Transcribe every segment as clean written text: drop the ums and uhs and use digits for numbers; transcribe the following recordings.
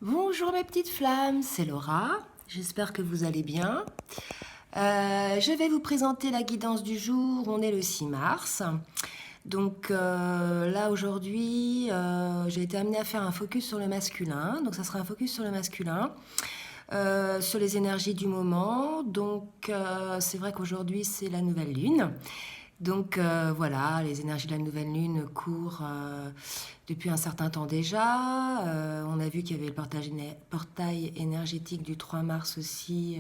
Bonjour mes petites flammes, c'est Laura. J'espère que vous allez bien. Je vais vous présenter la guidance du jour. On est le 6 mars. Donc là aujourd'hui, j'ai été amenée à faire un focus sur le masculin. Donc ça sera un focus sur le masculin, sur les énergies du moment. Donc c'est vrai qu'aujourd'hui c'est la nouvelle lune. Donc voilà, les énergies de la nouvelle lune courent depuis un certain temps déjà. On a vu qu'il y avait le portail énergétique du 3 mars aussi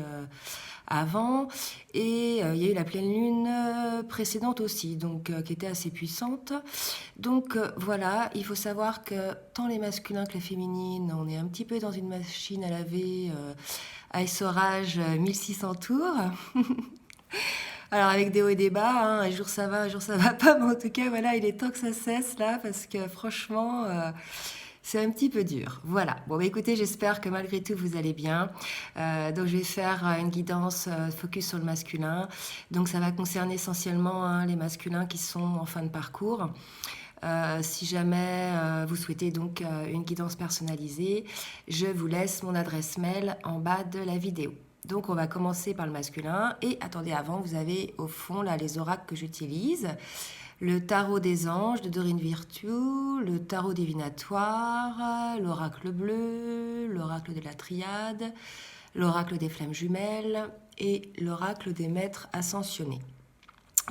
avant. Et il y a eu la pleine lune précédente aussi, donc qui était assez puissante. Donc voilà, il faut savoir que tant les masculins que les féminines, on est un petit peu dans une machine à laver à essorage 1600 tours. Alors avec des hauts et des bas, hein, un jour ça va pas, mais en tout cas voilà, il est temps que ça cesse là parce que franchement c'est un petit peu dur. Voilà. Bon bah écoutez, j'espère que malgré tout vous allez bien. Donc je vais faire une guidance focus sur le masculin. Donc ça va concerner essentiellement les masculins qui sont en fin de parcours. Si jamais vous souhaitez donc une guidance personnalisée, je vous laisse mon adresse mail en bas de la vidéo. Donc on va commencer par le masculin et attendez avant vous avez au fond là les oracles que j'utilise. Le tarot des anges de Dorine Virtue, le tarot divinatoire, l'oracle bleu, l'oracle de la triade, l'oracle des flammes jumelles et l'oracle des maîtres ascensionnés.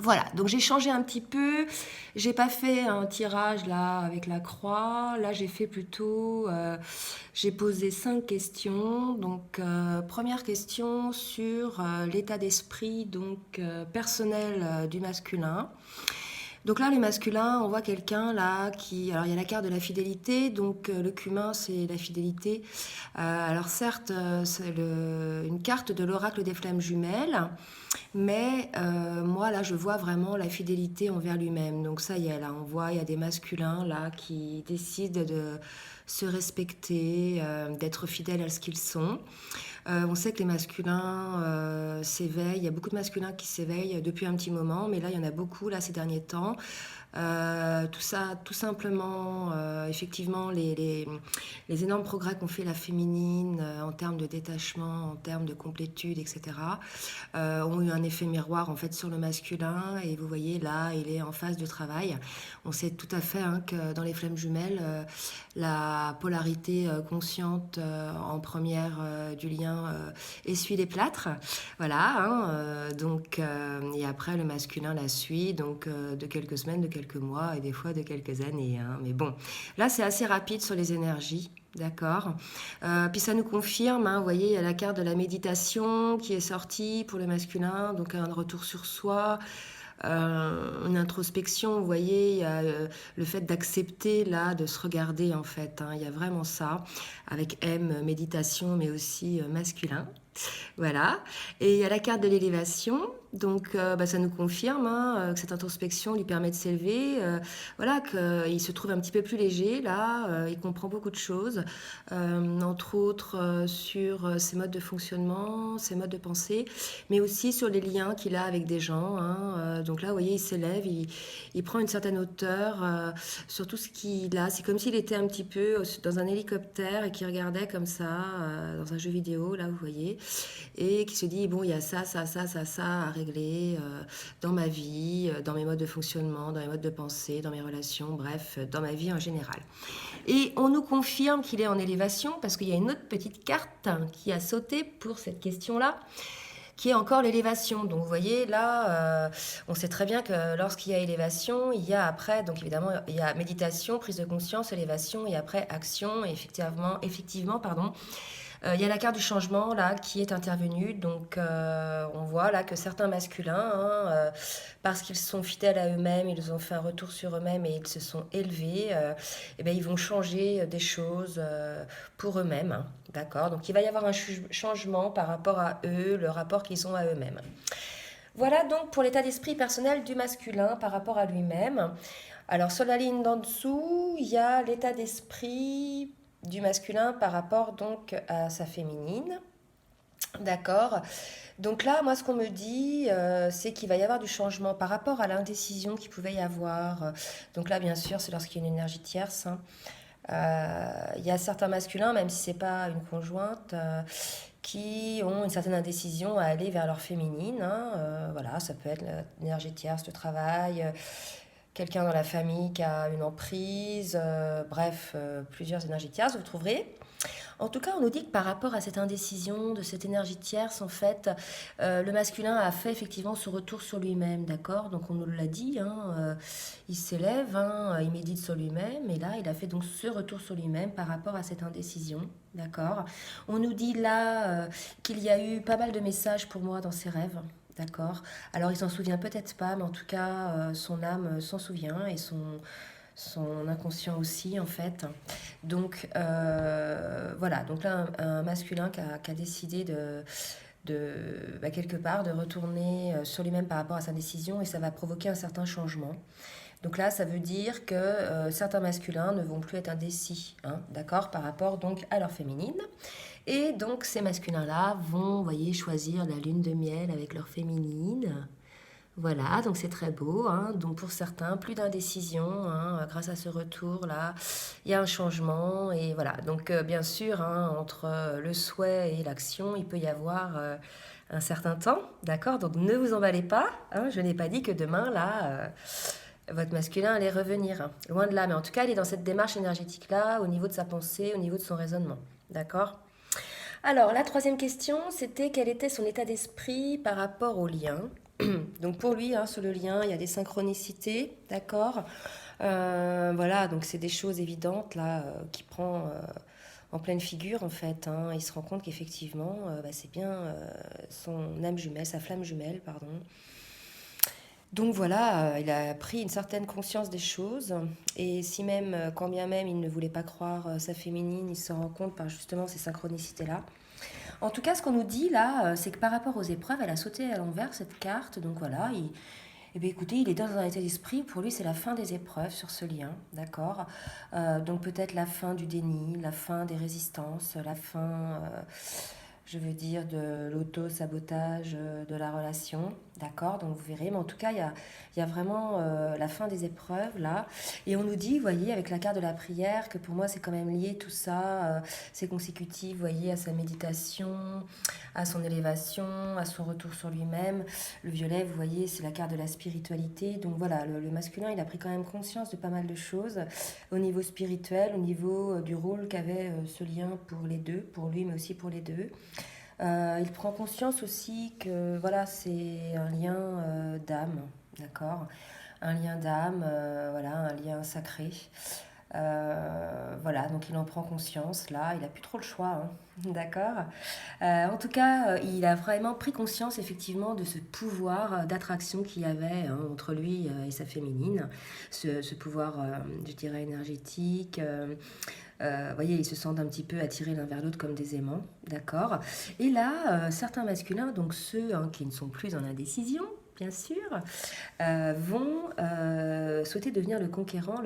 Voilà, donc j'ai changé un petit peu. J'ai pas fait un tirage là avec la croix. Là, j'ai fait plutôt. J'ai posé 5 questions. Donc, première question sur l'état d'esprit donc personnel du masculin. Donc là, le masculin, on voit quelqu'un là qui... Alors, il y a la carte de la fidélité, donc le cumin, c'est la fidélité. Alors certes, c'est une carte de l'oracle des flammes jumelles, mais moi, là, je vois vraiment la fidélité envers lui-même. Donc ça y est, là, on voit, il y a des masculins là qui décident de se respecter, d'être fidèles à ce qu'ils sont. On sait que les masculins s'éveillent. Il y a beaucoup de masculins qui s'éveillent depuis un petit moment, mais là, il y en a beaucoup là ces derniers temps. Tout ça, tout simplement, effectivement, les énormes progrès qu'ont fait la féminine en termes de détachement, en termes de complétude, etc., ont eu un effet miroir en fait sur le masculin. Et vous voyez là, il est en phase de travail. On sait tout à fait que dans les flammes jumelles, la polarité consciente en première du lien essuie les plâtres. Voilà, donc, et après le masculin la suit, donc de quelques semaines, de quelques mois et des fois de quelques années. Mais bon, là c'est assez rapide sur les énergies. D'accord. Puis ça nous confirme, vous voyez, il y a la carte de la méditation qui est sortie pour le masculin, donc un retour sur soi, une introspection, vous voyez, il y a le fait d'accepter là, de se regarder en fait, il y a vraiment ça, avec M, méditation, mais aussi masculin. Voilà. Et il y a la carte de l'élévation. Donc, ça nous confirme que cette introspection lui permet de s'élever. Voilà, qu'il se trouve un petit peu plus léger là. Il comprend beaucoup de choses, entre autres sur ses modes de fonctionnement, ses modes de pensée, mais aussi sur les liens qu'il a avec des gens. Donc là, vous voyez, il s'élève, il prend une certaine hauteur sur tout ce qu'il a. C'est comme s'il était un petit peu dans un hélicoptère et qu'il regardait comme ça dans un jeu vidéo, là, vous voyez, et qui se dit, bon, il y a ça, ça, ça, ça, ça à régler dans ma vie, dans mes modes de fonctionnement, dans mes modes de pensée, dans mes relations, bref, dans ma vie en général. Et on nous confirme qu'il est en élévation parce qu'il y a une autre petite carte qui a sauté pour cette question-là, qui est encore l'élévation. Donc vous voyez là, on sait très bien que lorsqu'il y a élévation, il y a après, donc évidemment, il y a méditation, prise de conscience, élévation et après action. Et effectivement, pardon, il y a la carte du changement là qui est intervenue. Donc on voit là que certains masculins, parce qu'ils sont fidèles à eux-mêmes, ils ont fait un retour sur eux-mêmes et ils se sont élevés, et bien, ils vont changer des choses pour eux-mêmes. D'accord. Donc il va y avoir un changement par rapport à eux, le rapport qu'ils ont à eux-mêmes. Voilà donc pour l'état d'esprit personnel du masculin par rapport à lui-même. Alors sur la ligne d'en dessous, il y a l'état d'esprit du masculin par rapport donc à sa féminine. D'accord. Donc là, moi, ce qu'on me dit, c'est qu'il va y avoir du changement par rapport à l'indécision qu'il pouvait y avoir. Donc là, bien sûr, c'est lorsqu'il y a une énergie tierce. Il y a certains masculins, même si c'est pas une conjointe, qui ont une certaine indécision à aller vers leur féminine, hein. Voilà, ça peut être l'énergie tierce, le travail, quelqu'un dans la famille qui a une emprise, bref, plusieurs énergies tierces, vous trouverez. En tout cas, on nous dit que par rapport à cette indécision, de cette énergie tierce, en fait, le masculin a fait effectivement ce retour sur lui-même, d'accord? Donc on nous l'a dit, hein, il s'élève, hein, il médite sur lui-même, et là, il a fait donc ce retour sur lui-même par rapport à cette indécision, d'accord? On nous dit là qu'il y a eu pas mal de messages pour moi dans ses rêves. D'accord. Alors, il s'en souvient peut-être pas, mais en tout cas, son âme s'en souvient et son inconscient aussi, en fait. Donc, voilà. Donc là, un masculin qui a décidé quelque part, de retourner sur lui-même par rapport à sa décision et ça va provoquer un certain changement. Donc là, ça veut dire que certains masculins ne vont plus être indécis, hein, d'accord, par rapport donc à leur féminine. Et donc ces masculins-là vont, vous voyez, choisir la lune de miel avec leur féminine. Voilà, donc c'est très beau, hein. Donc pour certains, plus d'indécision, hein, grâce à ce retour-là, il y a un changement. Et voilà, donc bien sûr, hein, entre le souhait et l'action, il peut y avoir un certain temps, d'accord? Donc ne vous emballez pas, hein, je n'ai pas dit que demain, là, votre masculin allait revenir, hein. Loin de là, mais en tout cas, il est dans cette démarche énergétique-là, au niveau de sa pensée, au niveau de son raisonnement, d'accord? Alors, la troisième question, c'était quel était son état d'esprit par rapport au lien. Donc pour lui, hein, sur le lien, il y a des synchronicités, d'accord. Voilà, donc c'est des choses évidentes là qui prend en pleine figure en fait, hein. Il se rend compte qu'effectivement, c'est bien son âme jumelle, sa flamme jumelle, pardon. Donc voilà, il a pris une certaine conscience des choses et si même, quand bien même il ne voulait pas croire sa féminine, il se rend compte par justement ces synchronicités-là. En tout cas, ce qu'on nous dit là, c'est que par rapport aux épreuves, elle a sauté à l'envers cette carte. Donc voilà, eh bien, écoutez, il est dans un état d'esprit. Pour lui, c'est la fin des épreuves sur ce lien, d'accord. Donc peut-être la fin du déni, la fin des résistances, la fin, je veux dire, de l'auto-sabotage de la relation, d'accord. Donc vous verrez, mais en tout cas, il y a vraiment la fin des épreuves là. Et on nous dit, vous voyez, avec la carte de la prière, que pour moi, c'est quand même lié tout ça, c'est consécutif, vous voyez, à sa méditation, à son élévation, à son retour sur lui-même. Le violet, vous voyez, c'est la carte de la spiritualité. Donc voilà, le masculin, il a pris quand même conscience de pas mal de choses au niveau spirituel, au niveau du rôle qu'avait ce lien pour les deux, pour lui, mais aussi pour les deux. Il prend conscience aussi que voilà, c'est un lien d'âme, d'accord? Un lien d'âme, voilà, un lien sacré. Voilà, donc il en prend conscience là, il n'a plus trop le choix, hein. D'accord. En tout cas, il a vraiment pris conscience effectivement de ce pouvoir d'attraction qu'il y avait, hein, entre lui et sa féminine, ce pouvoir, je dirais, énergétique. Vous voyez, ils se sentent un petit peu attirés l'un vers l'autre comme des aimants, d'accord. Et là, certains masculins, donc ceux hein, qui ne sont plus en indécision, bien sûr, vont souhaiter devenir le conquérant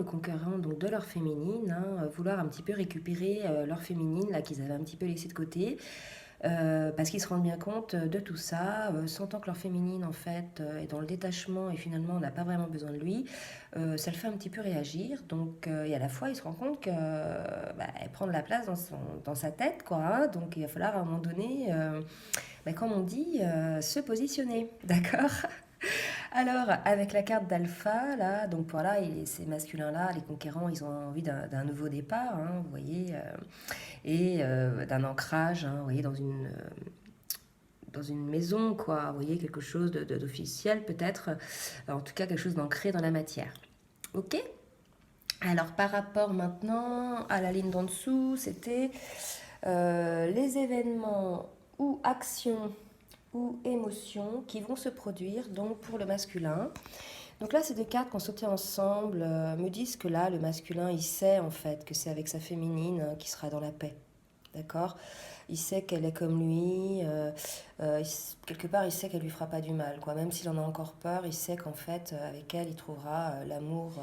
donc de leur féminine, hein, vouloir un petit peu récupérer leur féminine là qu'ils avaient un petit peu laissé de côté. Parce qu'ils se rendent bien compte de tout ça, sentant que leur féminine en fait est dans le détachement et finalement on n'a pas vraiment besoin de lui, ça le fait un petit peu réagir. Donc et à la fois il se rend compte que elle prend de la place dans sa tête quoi, hein. Donc il va falloir à un moment donné, comme on dit, se positionner, d'accord. Alors, avec la carte d'alpha, là, donc voilà, ces masculins-là, les conquérants, ils ont envie d'un nouveau départ, hein, vous voyez, et d'un ancrage, hein, vous voyez, dans une maison, quoi, vous voyez, quelque chose d'officiel peut-être, en tout cas quelque chose d'ancré dans la matière. Ok. Alors, par rapport maintenant à la ligne d'en dessous, c'était les événements ou actions ou émotions qui vont se produire donc pour le masculin. Donc là, ces deux cartes qui ont sauté ensemble me disent que là, le masculin, il sait en fait que c'est avec sa féminine qui sera dans la paix. D'accord. Il sait qu'elle est comme lui, quelque part il sait qu'elle lui fera pas du mal, quoi. Même s'il en a encore peur, il sait qu'en fait avec elle il trouvera l'amour,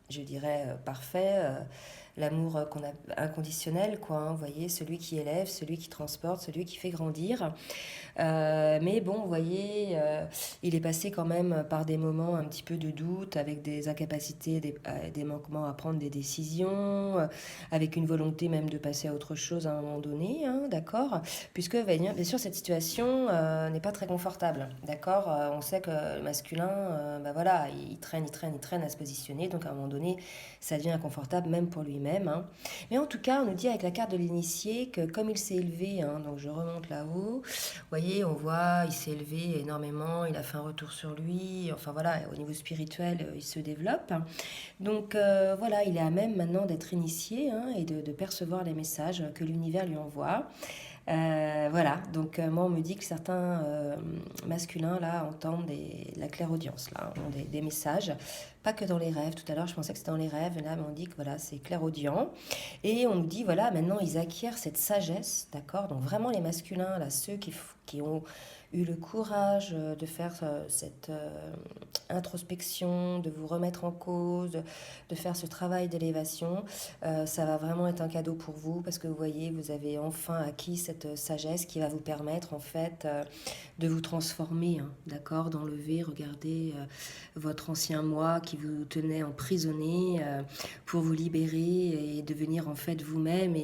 je dirais, parfait, l'amour inconditionnel, quoi, hein, vous voyez, celui qui élève, celui qui transporte, celui qui fait grandir. Mais bon, vous voyez, il est passé quand même par des moments un petit peu de doute, avec des incapacités, des manquements à prendre des décisions, avec une volonté même de passer à autre chose à un moment donné, hein, d'accord? Puisque bien sûr cette situation n'est pas très confortable, d'accord? On sait que le masculin, bah voilà, il traîne, il traîne, il traîne à se positionner, donc à un moment donné, ça devient inconfortable même pour lui-même, hein. Mais en tout cas, on nous dit avec la carte de l'initié que comme il s'est élevé, hein, donc je remonte là-haut, vous voyez, on voit, il s'est élevé énormément, il a fait un retour sur lui, enfin voilà, au niveau spirituel, il se développe. Donc voilà, il est à même maintenant d'être initié, hein, et de percevoir les messages que l'univers lui envoie. Voilà, donc moi on me dit que certains masculins là entendent la clairaudience, là, ont des messages, pas que dans les rêves. Tout à l'heure je pensais que c'était dans les rêves, là on dit que voilà c'est clairaudient. Et on nous dit voilà maintenant ils acquièrent cette sagesse, d'accord? Donc vraiment les masculins là, ceux qui ont eu le courage de faire cette introspection, de vous remettre en cause, de faire ce travail d'élévation, ça va vraiment être un cadeau pour vous parce que vous voyez, vous avez enfin acquis cette sagesse qui va vous permettre en fait de vous transformer, hein, d'accord, d'enlever, regardez, votre ancien moi qui vous tenait emprisonné pour vous libérer et devenir en fait vous-même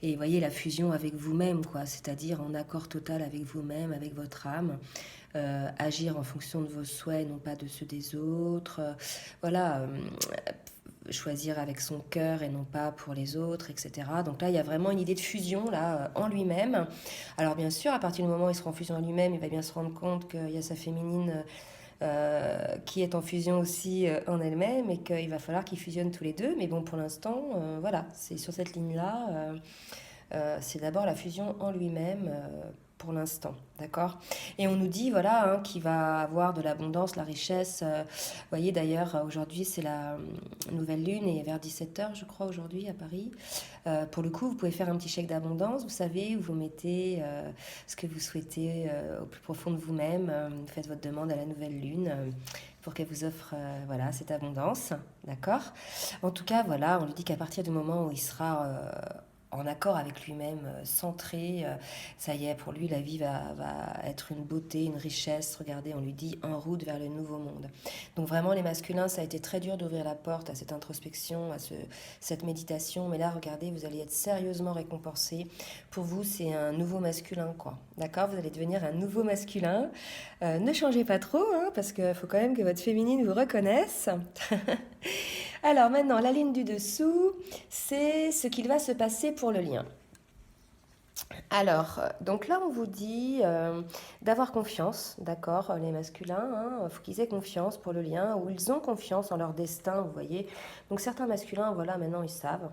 et voyez la fusion avec vous-même, quoi, c'est-à-dire en accord total avec vous-même, avec votre âme. Agir en fonction de vos souhaits, non pas de ceux des autres. Voilà, choisir avec son cœur et non pas pour les autres, etc. Donc là, il y a vraiment une idée de fusion là en lui-même. Alors bien sûr, à partir du moment où il sera en fusion en lui-même, il va bien se rendre compte qu'il y a sa féminine qui est en fusion aussi en elle-même et qu'il va falloir qu'ils fusionnent tous les deux. Mais bon, pour l'instant, voilà, c'est sur cette ligne-là. C'est d'abord la fusion en lui-même pour l'instant, d'accord? Et on nous dit, voilà, hein, qu'il va avoir de l'abondance, la richesse. Vous voyez, d'ailleurs, aujourd'hui, c'est la nouvelle lune et vers 17 h, je crois, aujourd'hui, à Paris. Pour le coup, vous pouvez faire un petit chèque d'abondance, vous savez, où vous mettez ce que vous souhaitez au plus profond de vous-même. Vous faites votre demande à la nouvelle lune. Pour qu'elle vous offre voilà, cette abondance, d'accord? En tout cas, voilà, on lui dit qu'à partir du moment où il sera en accord avec lui-même, centré. Ça y est, pour lui, la vie va être une beauté, une richesse. Regardez, on lui dit en route vers le nouveau monde. Donc vraiment, les masculins, ça a été très dur d'ouvrir la porte à cette introspection, à cette méditation. Mais là, regardez, vous allez être sérieusement récompensé. Pour vous, c'est un nouveau masculin, quoi. D'accord? Vous allez devenir un nouveau masculin. Ne changez pas trop, hein, parce qu'il faut quand même que votre féminine vous reconnaisse. Alors maintenant, la ligne du dessous, c'est ce qu'il va se passer pour le lien. Alors, donc là, on vous dit d'avoir confiance, d'accord, les masculins, hein, faut qu'ils aient confiance pour le lien, ou ils ont confiance en leur destin, vous voyez. Donc certains masculins, voilà, maintenant ils savent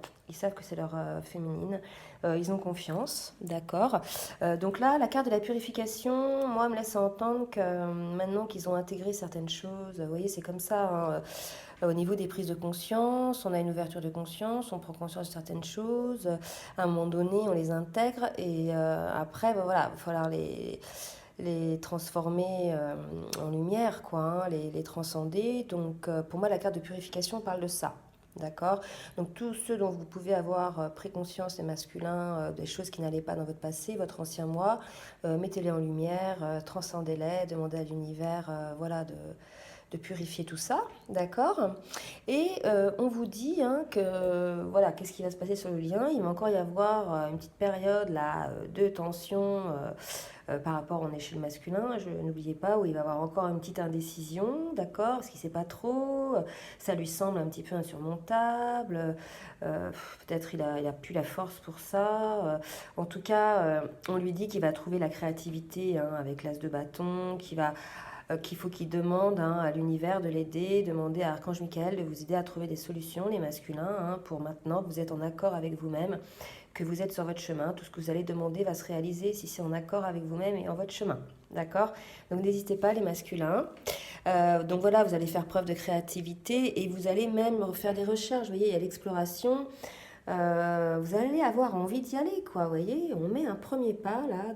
que c'est leur féminine, ils ont confiance, d'accord. Donc là, la carte de la purification, moi, me laisse entendre que maintenant qu'ils ont intégré certaines choses, vous voyez, c'est comme ça, hein, au niveau des prises de conscience, on a une ouverture de conscience, on prend conscience de certaines choses, à un moment donné, on les intègre et après, ben voilà, il va falloir les transformer en lumière, quoi, hein, les transcender. Donc pour moi, la carte de purification parle de ça. D'accord? Donc tous ceux dont vous pouvez avoir pris conscience, les masculins, des choses qui n'allaient pas dans votre passé, votre ancien moi, mettez-les en lumière, transcendez-les, demandez à l'univers, voilà, de purifier tout ça, d'accord? Et on vous dit hein, que, voilà, qu'est-ce qui va se passer sur le lien? Il va encore y avoir une petite période là, de tension par rapport, on est chez le masculin, n'oubliez pas, où il va y avoir encore une petite indécision, d'accord? Parce qu'il ne sait pas trop, ça lui semble un petit peu insurmontable, peut-être il a plus la force pour ça. En tout cas, on lui dit qu'il va trouver la créativité hein, avec l'as de bâton, qu'il faut qu'il demande hein, à l'univers de l'aider, demander à Archange Michael de vous aider à trouver des solutions, les masculins, hein, pour maintenant que vous êtes en accord avec vous-même, que vous êtes sur votre chemin. Tout ce que vous allez demander va se réaliser si c'est en accord avec vous-même et en votre chemin. D'accord? Donc n'hésitez pas les masculins. Donc voilà, vous allez faire preuve de créativité et vous allez même faire des recherches. Vous voyez, il y a l'exploration. Vous allez avoir envie d'y aller, quoi. Vous voyez, on met un premier pas là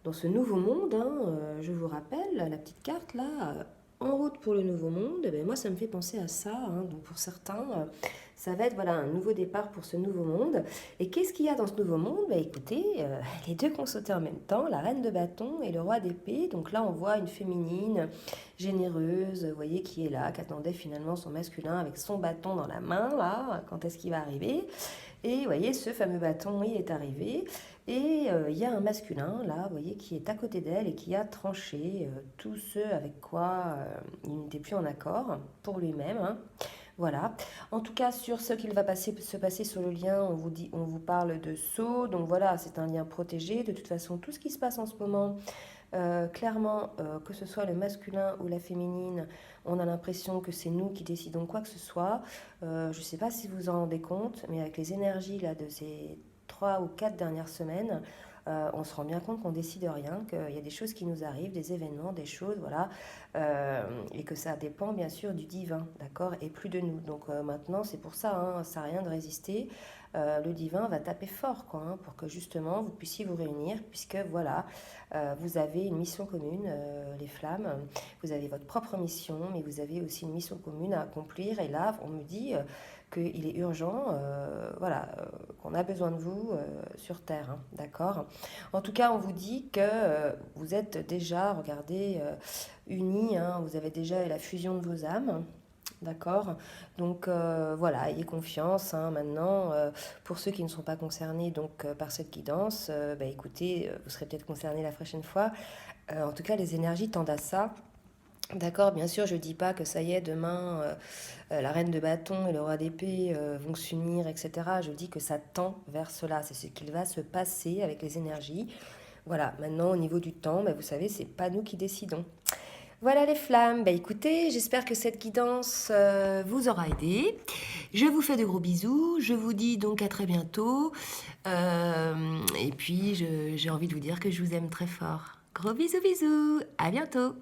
dans ce nouveau monde, hein, je vous rappelle, la petite carte là, en route pour le nouveau monde, eh ben moi ça me fait penser à ça, hein. Donc pour certains, ça va être voilà, un nouveau départ pour ce nouveau monde. Et qu'est-ce qu'il y a dans ce nouveau monde? Bah, écoutez, les deux qui ont sauté en même temps, la reine de bâton et le roi d'épée. Donc là on voit une féminine généreuse, vous voyez, qui est là, qui attendait finalement son masculin avec son bâton dans la main, là, quand est-ce qu'il va arriver? Et vous voyez, ce fameux bâton, il est arrivé. Et il y a un masculin, là, vous voyez, qui est à côté d'elle et qui a tranché tout ce avec quoi il n'était plus en accord pour lui-même, hein. Voilà. En tout cas, sur ce qu'il va se passer sur le lien, on vous parle de Sceaux. Donc voilà, c'est un lien protégé. De toute façon, tout ce qui se passe en ce moment, clairement, que ce soit le masculin ou la féminine, on a l'impression que c'est nous qui décidons quoi que ce soit. Je ne sais pas si vous vous en rendez compte, mais avec les énergies là, de ces 3 ou 4 dernières semaines, on se rend bien compte qu'on décide rien, qu'il y a des choses qui nous arrivent, des événements, des choses, voilà, et que ça dépend bien sûr du divin, d'accord, et plus de nous. Donc maintenant, c'est pour ça, hein, ça n'a rien de résister. Le divin va taper fort, quoi, hein, pour que justement vous puissiez vous réunir, puisque voilà, vous avez une mission commune, les flammes, vous avez votre propre mission, mais vous avez aussi une mission commune à accomplir. Et là, on me dit qu'il est urgent, voilà, qu'on a besoin de vous sur Terre, hein, d'accord? En tout cas, on vous dit que vous êtes déjà, regardez, unis, hein, vous avez déjà la fusion de vos âmes. D'accord? Donc voilà, ayez confiance, hein, maintenant. Pour ceux qui ne sont pas concernés donc, par cette guidance, bah, écoutez, vous serez peut-être concernés la prochaine fois. En tout cas, les énergies tendent à ça. D'accord, bien sûr, je ne dis pas que ça y est, demain, la reine de bâton et le roi d'épée vont s'unir, etc. Je dis que ça tend vers cela. C'est ce qu'il va se passer avec les énergies. Voilà, maintenant, au niveau du temps, bah, vous savez, c'est pas nous qui décidons. Voilà les flammes, bah écoutez, j'espère que cette guidance vous aura aidé. Je vous fais de gros bisous, je vous dis donc à très bientôt. Et puis j'ai envie de vous dire que je vous aime très fort. Gros bisous bisous, à bientôt.